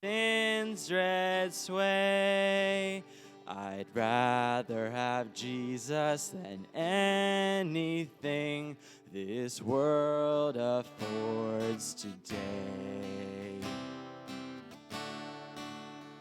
sin's dread sway. I'd rather have Jesus than anything this world affords today.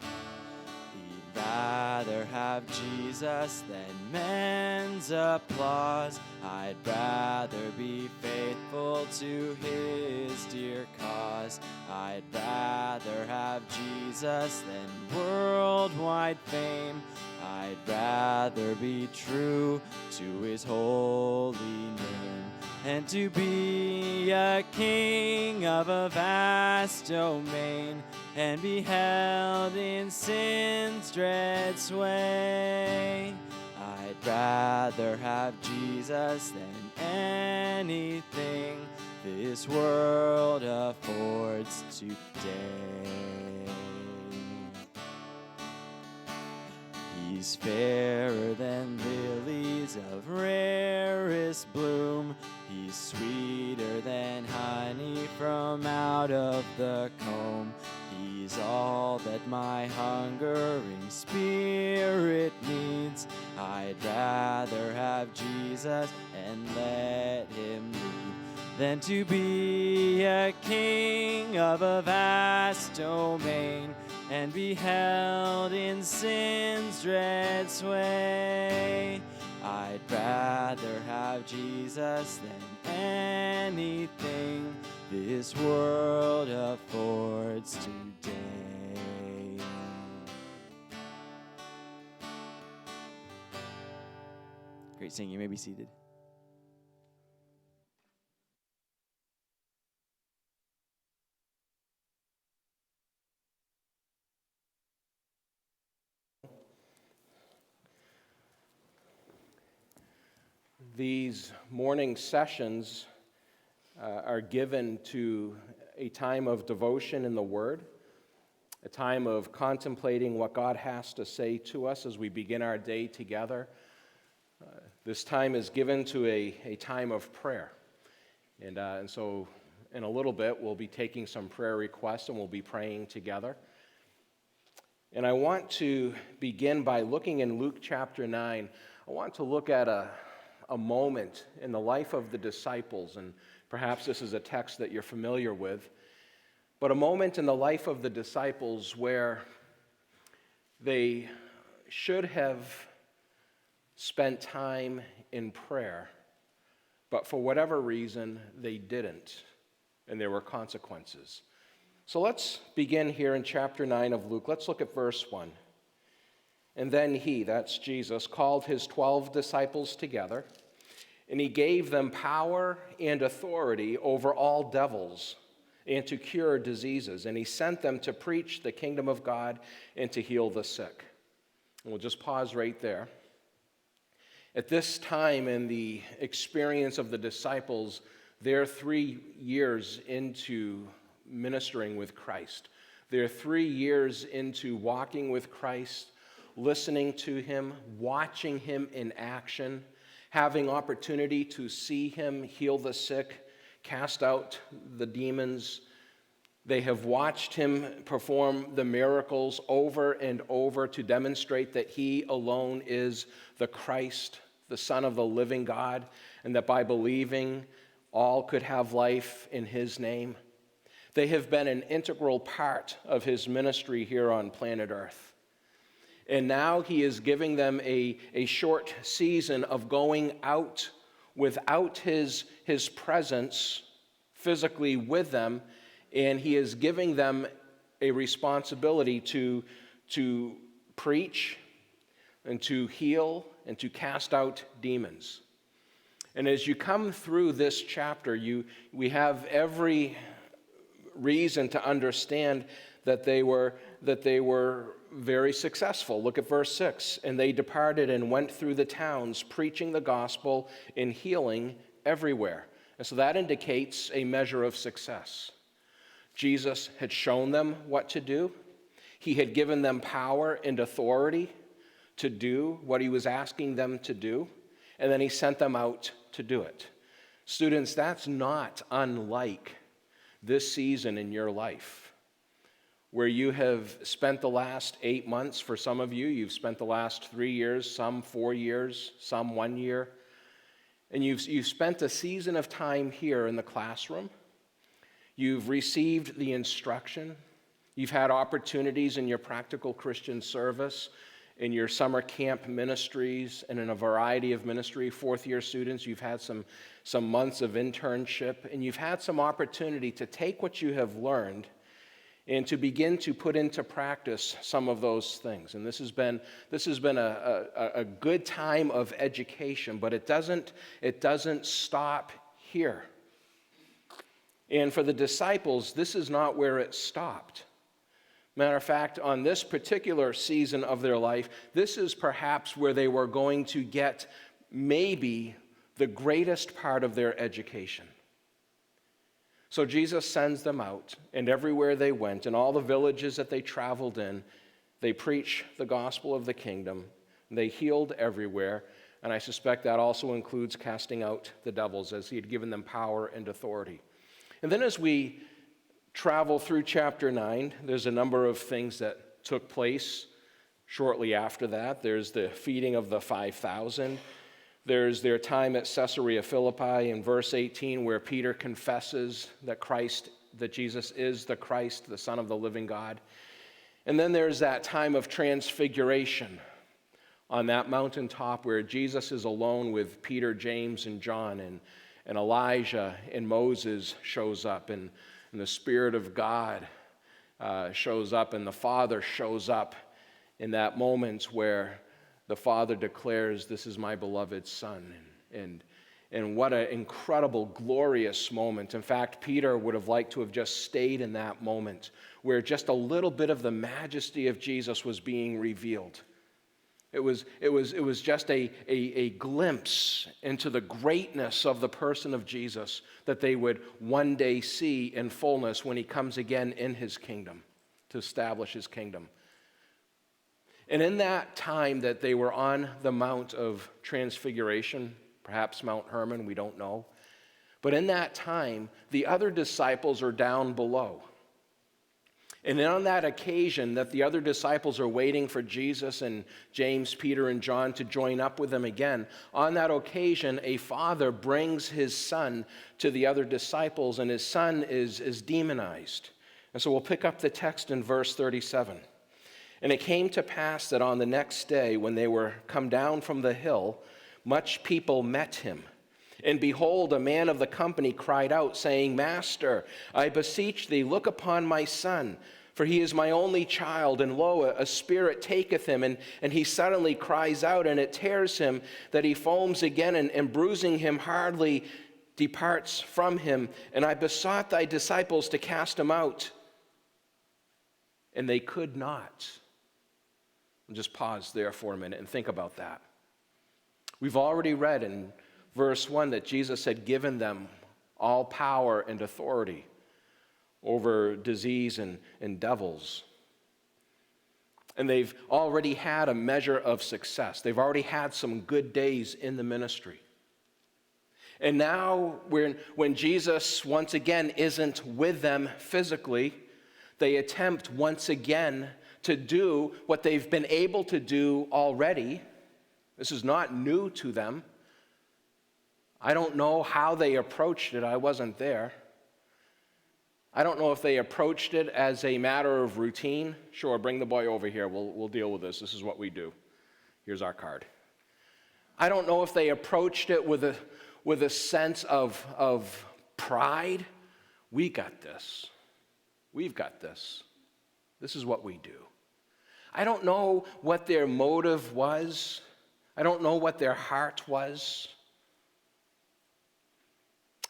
He'd rather have Jesus than men's applause. I'd rather be faithful to his dear cause. I'd rather have Jesus than worldwide fame. I'd rather be true to his holy name, and to be a king of a vast domain, and be held in sin's dread sway. I'd rather have Jesus than anything this world affords today. He's fairer than lilies of rarest bloom. He's sweeter than honey from out of the comb. He's all that my hungering spirit needs. I'd rather have Jesus and let him lead than to be a king of a vast domain, and be held in sin's dread sway. I'd rather have Jesus than anything this world affords today. Great singing. You may be seated. These morning sessions are given to a time of devotion in the Word, a time of contemplating what God has to say to us as we begin our day together. This time is given to a time of prayer. And so in a little bit, we'll be taking some prayer requests and we'll be praying together. And I want to begin by looking in Luke chapter 9. I want to look at a moment in the life of the disciples, and perhaps this is a text that you're familiar with, but a moment in the life of the disciples where they should have spent time in prayer, but for whatever reason, they didn't, and there were consequences. So let's begin here in chapter 9 of Luke. Let's look at verse 1. And then he, that's Jesus, called his 12 disciples together, and he gave them power and authority over all devils and to cure diseases. And he sent them to preach the kingdom of God and to heal the sick. And we'll just pause right there. At this time in the experience of the disciples, they're 3 years into ministering with Christ. They're 3 years into walking with Christ, listening to him, watching him in action, having opportunity to see him heal the sick, cast out the demons. They have watched him perform the miracles over and over to demonstrate that he alone is the Christ, the Son of the living God, and that by believing, all could have life in his name. They have been an integral part of his ministry here on planet Earth. And now he is giving them a short season of going out without his presence physically with them, and he is giving them a responsibility to preach and to heal and to cast out demons. And as you come through this chapter, we have every reason to understand that they were very successful. Look at verse 6. And they departed and went through the towns, preaching the gospel and healing everywhere. And so that indicates a measure of success. Jesus had shown them what to do. He had given them power and authority to do what he was asking them to do. And then he sent them out to do it. Students, that's not unlike this season in your life. where you have spent the last 8 months. For some of you, you've spent the last 3 years, some 4 years, some 1 year. And you've spent a season of time here in the classroom. You've received the instruction. You've had opportunities in your practical Christian service, in your summer camp ministries, and in a variety of ministry. Fourth-year students, you've had some months of internship, and you've had some opportunity to take what you have learned and to begin to put into practice some of those things. And this has been a good time of education, but it doesn't stop here. And for the disciples, this is not where it stopped. Matter of fact, on this particular season of their life, this is perhaps where they were going to get maybe the greatest part of their education. So Jesus sends them out, and everywhere they went, in all the villages that they traveled in, they preached the gospel of the kingdom. They healed everywhere, and I suspect that also includes casting out the devils, as he had given them power and authority. And then as we travel through chapter 9, there's a number of things that took place shortly after that. There's the feeding of the 5,000. There's their time at Caesarea Philippi in verse 18, where Peter confesses that Jesus is the Christ, the Son of the living God. And then there's that time of transfiguration on that mountaintop where Jesus is alone with Peter, James, and John, and Elijah and Moses shows up, and the Spirit of God shows up, and the Father shows up in that moment where the Father declares, "This is my beloved Son." And what an incredible, glorious moment. In fact, Peter would have liked to have just stayed in that moment where just a little bit of the majesty of Jesus was being revealed. It was just a glimpse into the greatness of the person of Jesus that they would one day see in fullness when he comes again in his kingdom, to establish his kingdom. And in that time that they were on the Mount of Transfiguration, perhaps Mount Hermon, we don't know, but in that time, the other disciples are down below. And on that occasion that the other disciples are waiting for Jesus and James, Peter, and John to join up with them again, on that occasion, a father brings his son to the other disciples, and his son is demonized. And so we'll pick up the text in verse 37. "And it came to pass that on the next day, when they were come down from the hill, much people met him. And behold, a man of the company cried out, saying, 'Master, I beseech thee, look upon my son, for he is my only child, and lo, a spirit taketh him, and he suddenly cries out, and it tears him, that he foams again, and bruising him hardly departs from him. And I besought thy disciples to cast him out, and they could not.'" I'll just pause there for a minute and think about that. We've already read in verse 1 that Jesus had given them all power and authority over disease and devils. And they've already had a measure of success. They've already had some good days in the ministry. And now, when Jesus once again isn't with them physically, they attempt once again to do what they've been able to do already. This is not new to them. I don't know how they approached it. I wasn't there. I don't know if they approached it as a matter of routine. Sure, bring the boy over here. We'll deal with this. This is what we do. Here's our card. I don't know if they approached it with a sense of pride. We got this. We've got this. This is what we do. I don't know what their motive was. I don't know what their heart was.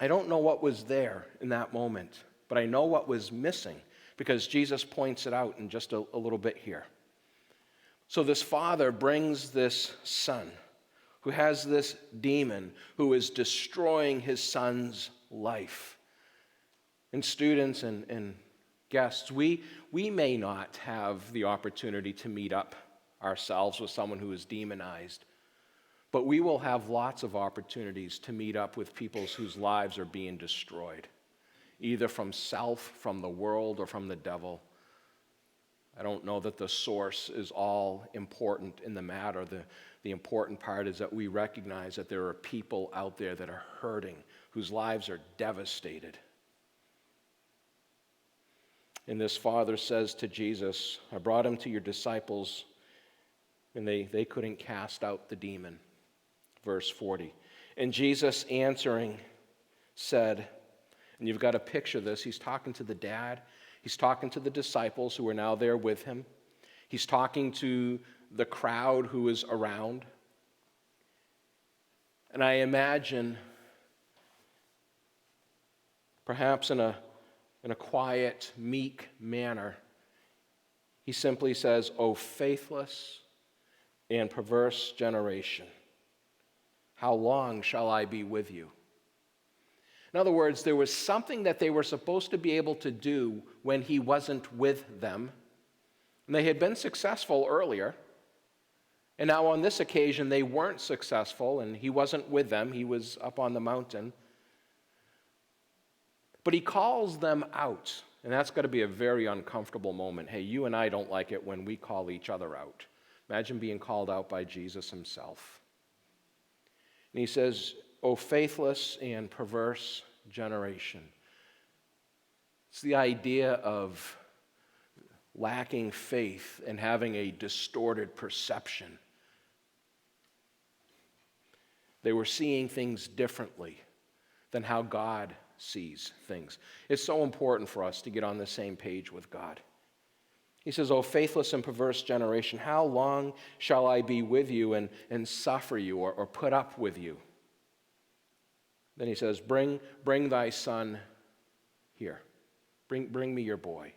I don't know what was there in that moment, but I know what was missing because Jesus points it out in just a little bit here. So this father brings this son who has this demon who is destroying his son's life. And students and guests, we may not have the opportunity to meet up ourselves with someone who is demonized, but we will have lots of opportunities to meet up with people whose lives are being destroyed, either from self, from the world, or from the devil. I don't know that the source is all important in the matter. The important part is that we recognize that there are people out there that are hurting, whose lives are devastated. And this father says to Jesus, I brought him to your disciples, and they couldn't cast out the demon. Verse 40. And Jesus answering said, and you've got to picture this, he's talking to the dad, he's talking to the disciples who are now there with him, he's talking to the crowd who is around. And I imagine, perhaps in a quiet, meek manner, he simply says, O faithless and perverse generation, how long shall I be with you? In other words, there was something that they were supposed to be able to do when he wasn't with them. And they had been successful earlier. And now on this occasion, they weren't successful, and he wasn't with them. He was up on the mountain. But he calls them out, and that's got to be a very uncomfortable moment. Hey, you and I don't like it when we call each other out. Imagine being called out by Jesus himself. And he says, O faithless and perverse generation. It's the idea of lacking faith and having a distorted perception. They were seeing things differently than how God sees things. It's so important for us to get on the same page with God. He says, O faithless and perverse generation, how long shall I be with you and suffer you or put up with you? Then he says, bring thy son here. Bring me your boy.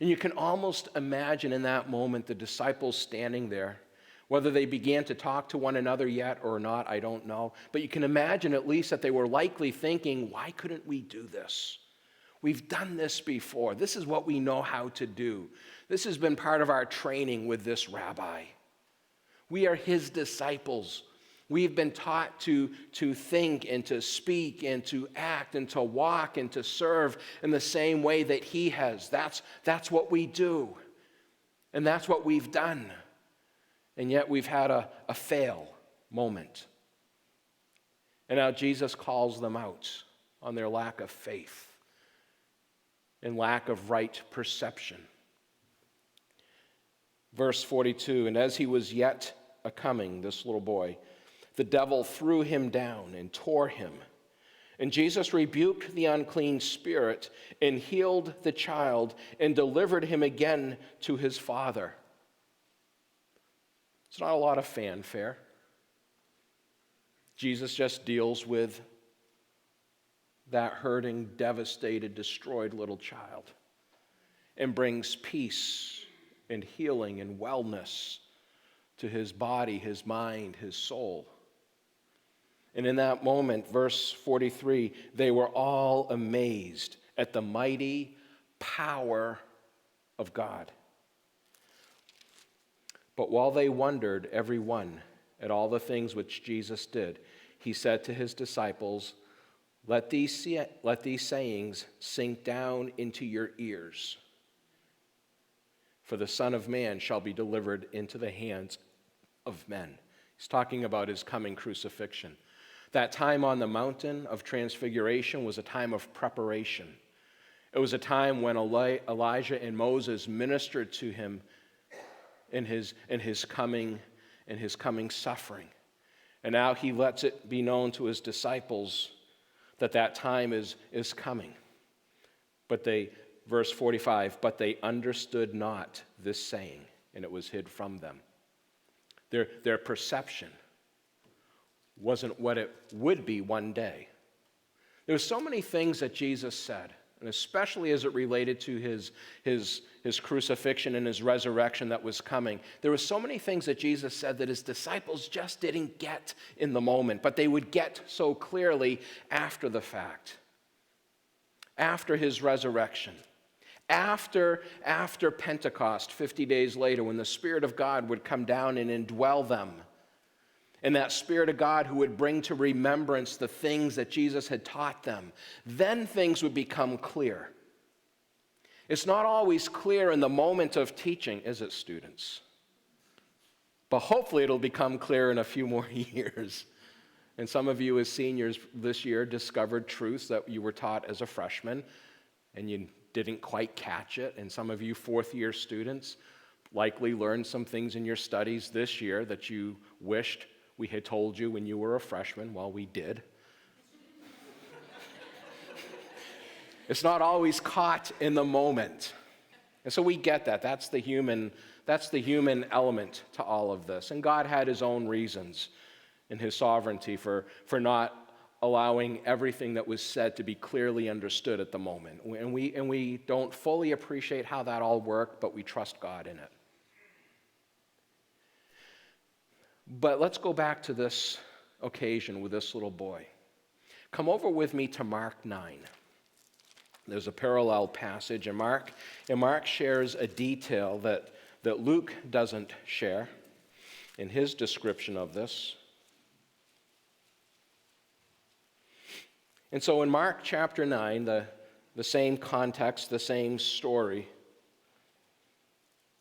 And you can almost imagine in that moment the disciples standing there. Whether they began to talk to one another yet or not, I don't know. But you can imagine at least that they were likely thinking, why couldn't we do this? We've done this before. This is what we know how to do. This has been part of our training with this rabbi. We are his disciples. We've been taught to think and to speak and to act and to walk and to serve in the same way that he has. That's what we do. And that's what we've done. And yet we've had a fail moment. And now Jesus calls them out on their lack of faith and lack of right perception. Verse 42, and as he was yet a-coming, this little boy, the devil threw him down and tore him. And Jesus rebuked the unclean spirit and healed the child and delivered him again to his father. It's not a lot of fanfare. Jesus just deals with that hurting, devastated, destroyed little child and brings peace and healing and wellness to his body, his mind, his soul. And in that moment, verse 43, they were all amazed at the mighty power of God. But while they wondered, every one, at all the things which Jesus did, he said to his disciples, let these sayings sink down into your ears. For the Son of Man shall be delivered into the hands of men. He's talking about his coming crucifixion. That time on the mountain of transfiguration was a time of preparation. It was a time when Elijah and Moses ministered to him in his coming suffering. And now he lets it be known to his disciples that time is coming. But they, verse 45, but they understood not this saying, and it was hid from them. Their perception wasn't what it would be one day. There were so many things that Jesus said, and especially as it related to his crucifixion and his resurrection that was coming. There were so many things that Jesus said that his disciples just didn't get in the moment, but they would get so clearly after the fact, after his resurrection, after Pentecost, 50 days later, when the Spirit of God would come down and indwell them. And that Spirit of God who would bring to remembrance the things that Jesus had taught them. Then things would become clear. It's not always clear in the moment of teaching, is it, students? But hopefully it'll become clear in a few more years. And some of you as seniors this year discovered truths that you were taught as a freshman, and you didn't quite catch it. And some of you fourth-year students likely learned some things in your studies this year that you wished we had told you when you were a freshman. Well, we did. It's not always caught in the moment. And so we get that. That's the human element to all of this. And God had his own reasons in his sovereignty for not allowing everything that was said to be clearly understood at the moment. And we don't fully appreciate how that all worked, but we trust God in it. But let's go back to this occasion with this little boy. Come over with me to Mark 9. There's a parallel passage, and Mark shares a detail that Luke doesn't share in his description of this. And so in Mark chapter 9, the same context, the same story,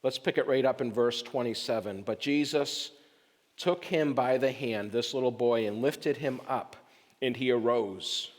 let's pick it right up in verse 27. But Jesus took him by the hand, this little boy, and lifted him up, and he arose.